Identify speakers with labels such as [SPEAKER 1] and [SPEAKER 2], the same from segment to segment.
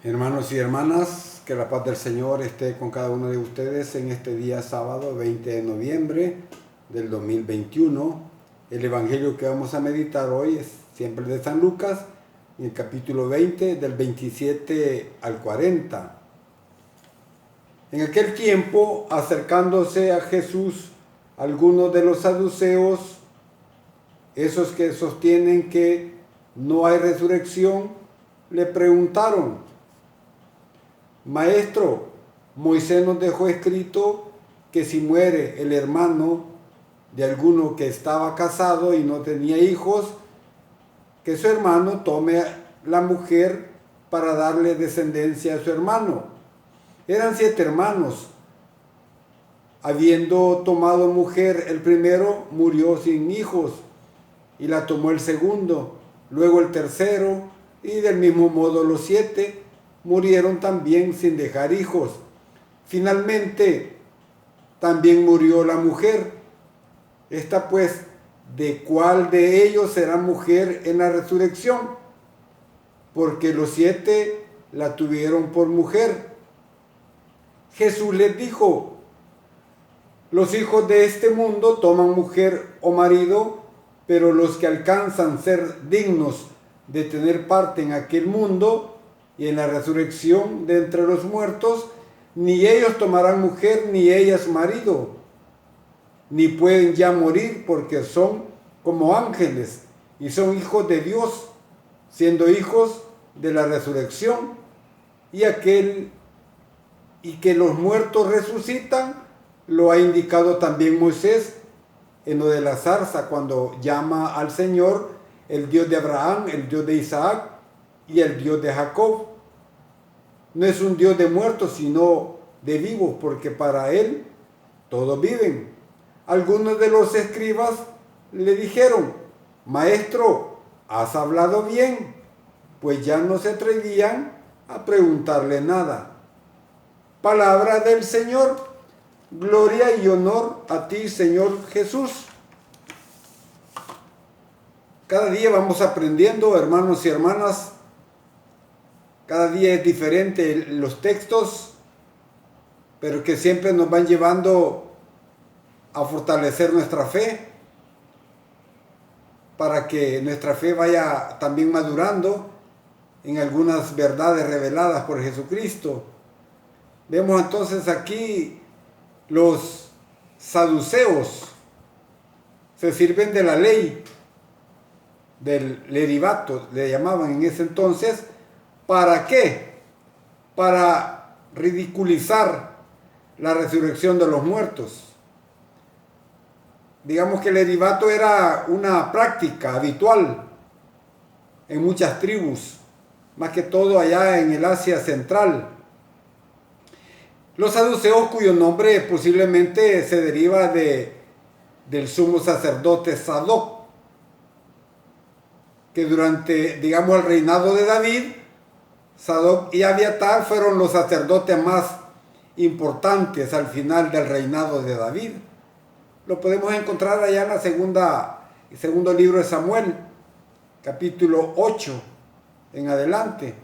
[SPEAKER 1] Hermanos y hermanas, que la paz del Señor esté con cada uno de ustedes en este día sábado 20 de noviembre del 2021. El evangelio que vamos a meditar hoy es siempre de San Lucas, en el capítulo 20 del 27 al 40. En aquel tiempo, acercándose a Jesús, algunos de los saduceos, esos que sostienen que no hay resurrección, le preguntaron: Maestro, Moisés nos dejó escrito que si muere el hermano de alguno que estaba casado y no tenía hijos, que su hermano tome la mujer para darle descendencia a su hermano. Eran 7 hermanos. Habiendo tomado mujer el primero, murió sin hijos, y la tomó el segundo, luego el tercero, y del mismo modo los 7 murieron también sin dejar hijos. Finalmente, también murió la mujer. Esta pues, ¿de cuál de ellos será mujer en la resurrección? Porque los 7 la tuvieron por mujer. Jesús les dijo: los hijos de este mundo toman mujer o marido, pero los que alcanzan ser dignos de tener parte en aquel mundo y en la resurrección de entre los muertos, ni ellos tomarán mujer ni ellas marido, ni pueden ya morir, porque son como ángeles y son hijos de Dios, siendo hijos de la resurrección. Y que los muertos resucitan, lo ha indicado también Moisés en lo de la zarza, cuando llama al Señor el Dios de Abraham, el Dios de Isaac y el Dios de Jacob. No es un Dios de muertos, sino de vivos, porque para Él todos viven. Algunos de los escribas le dijeron: Maestro, has hablado bien, pues ya no se atrevían a preguntarle nada. Palabra del Señor. Gloria y honor a ti, Señor Jesús. Cada día vamos aprendiendo, hermanos y hermanas. Cada día es diferente los textos, pero que siempre nos van llevando a fortalecer nuestra fe, para que nuestra fe vaya también madurando en algunas verdades reveladas por Jesucristo. Vemos entonces aquí los saduceos se sirven de la ley del leribato, le llamaban en ese entonces. ¿Para qué? Para ridiculizar la resurrección de los muertos. Digamos que el leribato era una práctica habitual en muchas tribus, más que todo allá en el Asia Central. Los saduceos, cuyo nombre posiblemente se deriva del sumo sacerdote Sadoc, que durante, digamos, el reinado de David, Sadoc y Abiatar fueron los sacerdotes más importantes al final del reinado de David. Lo podemos encontrar allá en el segundo libro de Samuel, capítulo 8 en adelante,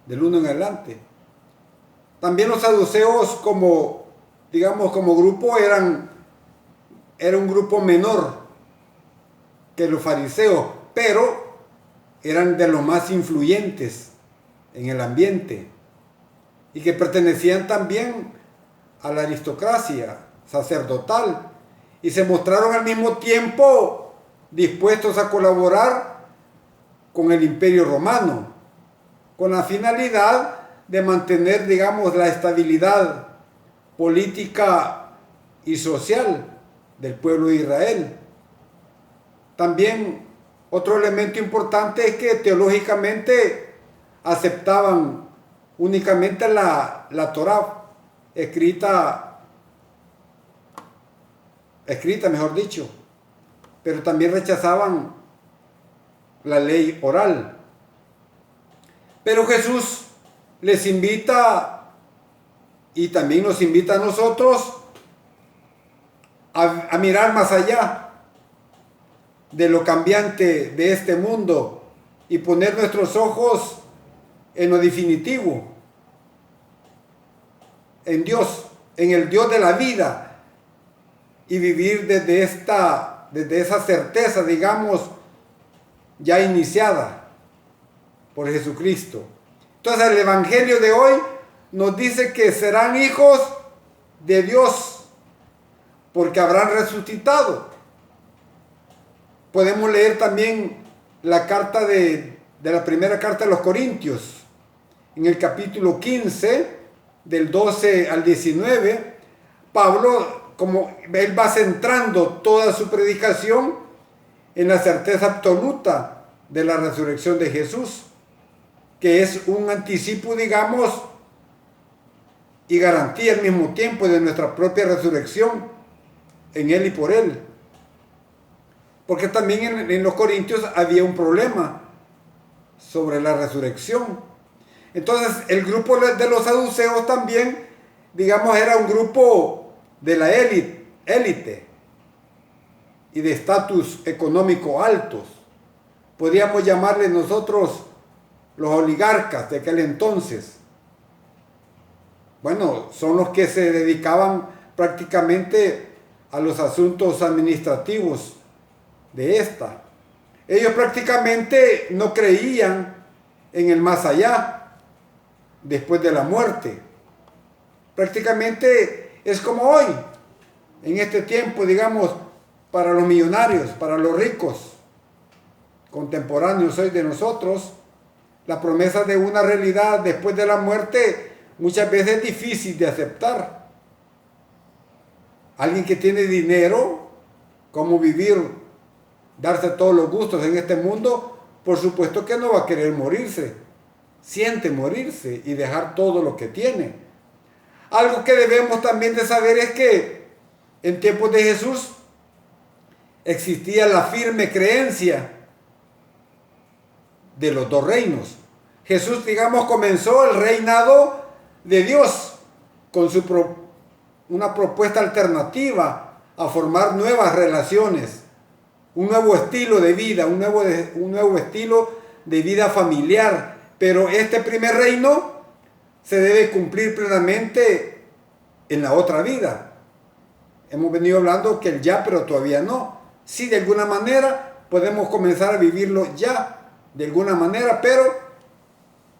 [SPEAKER 1] del 1 en adelante. También los saduceos como grupo era un grupo menor que los fariseos, pero eran de los más influyentes en el ambiente y que pertenecían también a la aristocracia sacerdotal y se mostraron al mismo tiempo dispuestos a colaborar con el Imperio Romano, con la finalidad de mantener, digamos, la estabilidad política y social del pueblo de Israel. También otro elemento importante es que teológicamente aceptaban únicamente la Torá escrita, mejor dicho, pero también rechazaban la ley oral. Pero Jesús les invita, y también nos invita a nosotros, a mirar más allá de lo cambiante de este mundo y poner nuestros ojos en lo definitivo, en Dios, en el Dios de la vida, y vivir desde esa certeza, digamos, ya iniciada por Jesucristo. Entonces el Evangelio de hoy nos dice que serán hijos de Dios porque habrán resucitado. Podemos leer también la carta de la primera carta de los Corintios, en el capítulo 15, del 12 al 19, Pablo, como él va centrando toda su predicación en la certeza absoluta de la resurrección de Jesús, que es un anticipo, digamos, y garantía al mismo tiempo de nuestra propia resurrección en Él y por Él. Porque también en los Corintios había un problema sobre la resurrección. Entonces el grupo de los saduceos también, digamos, era un grupo de la élite y de estatus económico altos. Podríamos llamarle nosotros los oligarcas de aquel entonces. Bueno, son los que se dedicaban prácticamente a los asuntos administrativos de esta. Ellos prácticamente no creían en el más allá, después de la muerte. Prácticamente es como hoy, en este tiempo, digamos, para los millonarios, para los ricos, contemporáneos hoy de nosotros, la promesa de una realidad después de la muerte muchas veces es difícil de aceptar. Alguien que tiene dinero, cómo vivir, darse todos los gustos en este mundo, por supuesto que no va a querer morirse. Siente morirse y dejar todo lo que tiene. Algo que debemos también de saber es que en tiempos de Jesús existía la firme creencia de los dos reinos. Jesús, digamos, comenzó el reinado de Dios con una propuesta alternativa a formar nuevas relaciones, un nuevo estilo de vida, un nuevo estilo de vida familiar. Pero este primer reino se debe cumplir plenamente en la otra vida. Hemos venido hablando que el ya, pero todavía no. Sí, de alguna manera podemos comenzar a vivirlo ya, de alguna manera, pero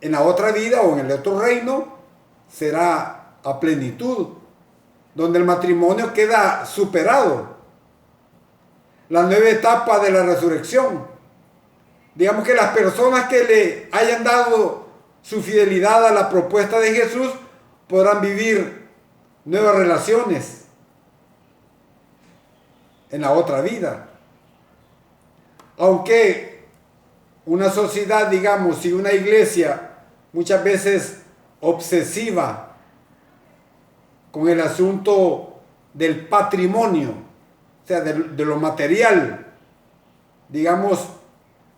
[SPEAKER 1] en la otra vida o en el otro reino será a plenitud, donde el matrimonio queda superado. La nueva etapa de la resurrección. Digamos que las personas que le hayan dado su fidelidad a la propuesta de Jesús podrán vivir nuevas relaciones en la otra vida. Aunque una sociedad, digamos, y una iglesia muchas veces obsesiva con el asunto del patrimonio, o sea, de lo material, digamos,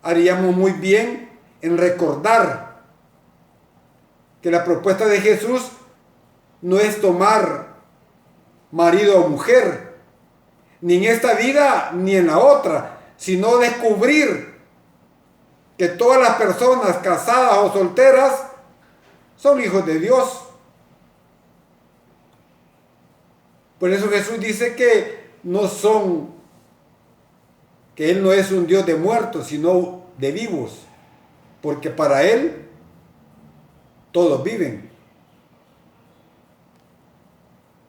[SPEAKER 1] haríamos muy bien en recordar que la propuesta de Jesús no es tomar marido o mujer, ni en esta vida ni en la otra, sino descubrir que todas las personas casadas o solteras son hijos de Dios. Por eso Jesús dice que Él no es un Dios de muertos, sino de vivos, porque para Él todos viven.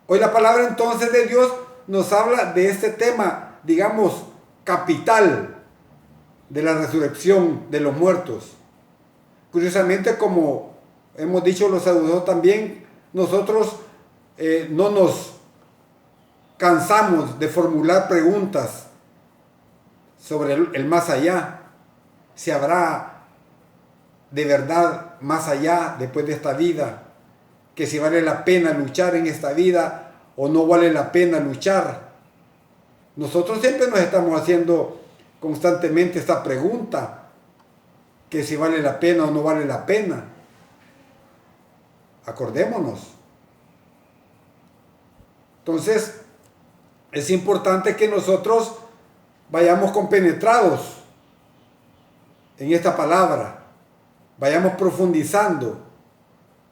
[SPEAKER 1] Hoy la palabra entonces de Dios nos habla de este tema, digamos, capital de la resurrección de los muertos. Curiosamente, como hemos dicho los saduceos también, nosotros no nos cansamos de formular preguntas sobre el más allá. Si habrá de verdad más allá después de esta vida, que si vale la pena luchar en esta vida o no vale la pena luchar. Nosotros siempre nos estamos haciendo constantemente esta pregunta, que si vale la pena o no vale la pena. Acordémonos. Entonces, es importante que nosotros vayamos compenetrados en esta palabra, vayamos profundizando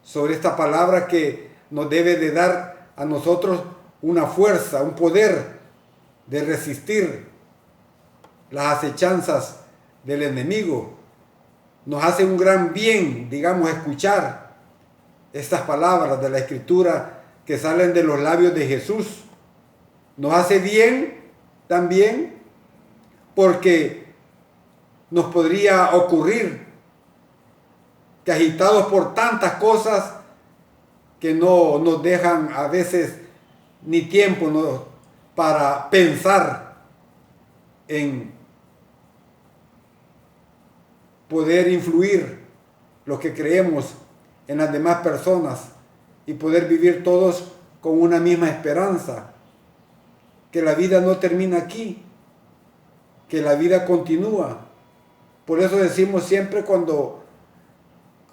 [SPEAKER 1] sobre esta palabra que nos debe de dar a nosotros una fuerza, un poder de resistir las acechanzas del enemigo. Nos hace un gran bien, digamos, escuchar estas palabras de la Escritura que salen de los labios de Jesús. Nos hace bien también porque nos podría ocurrir que agitados por tantas cosas que no nos dejan a veces ni tiempo para pensar en poder influir lo que creemos en las demás personas y poder vivir todos con una misma esperanza, que la vida no termina aquí, que la vida continúa. Por eso decimos siempre cuando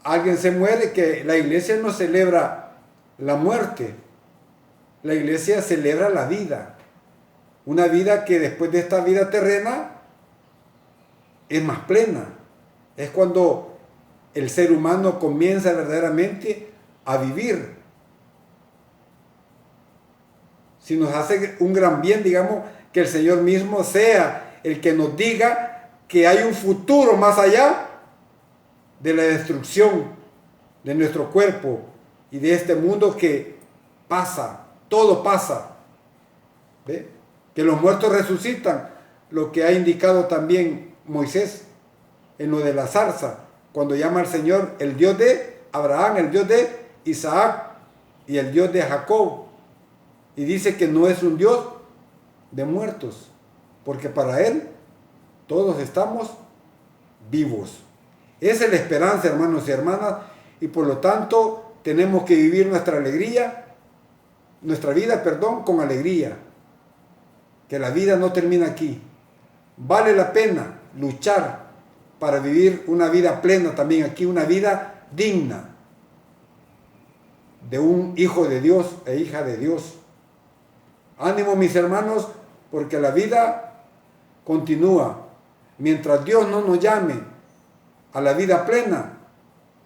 [SPEAKER 1] alguien se muere que la iglesia no celebra la muerte, la iglesia celebra la vida, una vida que después de esta vida terrena es más plena. Es cuando el ser humano comienza verdaderamente a vivir. Si nos hace un gran bien, digamos, que el Señor mismo sea el que nos diga que hay un futuro más allá de la destrucción de nuestro cuerpo y de este mundo que pasa, todo pasa. ¿Ve? Que los muertos resucitan, lo que ha indicado también Moisés en lo de la zarza, cuando llama al Señor el Dios de Abraham, el Dios de Isaac y el Dios de Jacob. Y dice que no es un Dios de muertos, porque para Él todos estamos vivos. Esa es la esperanza, hermanos y hermanas, y por lo tanto tenemos que vivir nuestra vida, con alegría. Que la vida no termina aquí. Vale la pena luchar para vivir una vida plena también aquí, una vida digna de un hijo de Dios e hija de Dios. Ánimo, mis hermanos, porque la vida continúa. Mientras Dios no nos llame a la vida plena,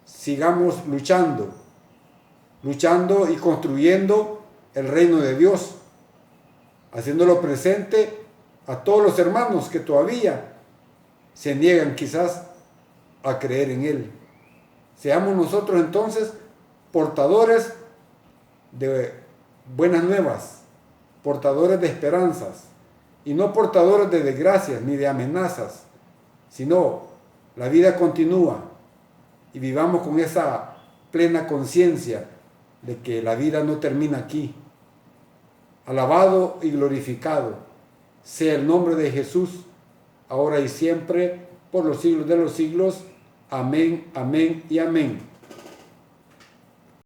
[SPEAKER 1] sigamos luchando y construyendo el reino de Dios, haciéndolo presente a todos los hermanos que todavía se niegan quizás a creer en Él. Seamos nosotros entonces portadores de buenas nuevas, portadores de esperanzas, y no portadores de desgracias ni de amenazas, sino la vida continúa y vivamos con esa plena conciencia de que la vida no termina aquí. Alabado y glorificado sea el nombre de Jesús, ahora y siempre, por los siglos de los siglos. Amén, amén y amén.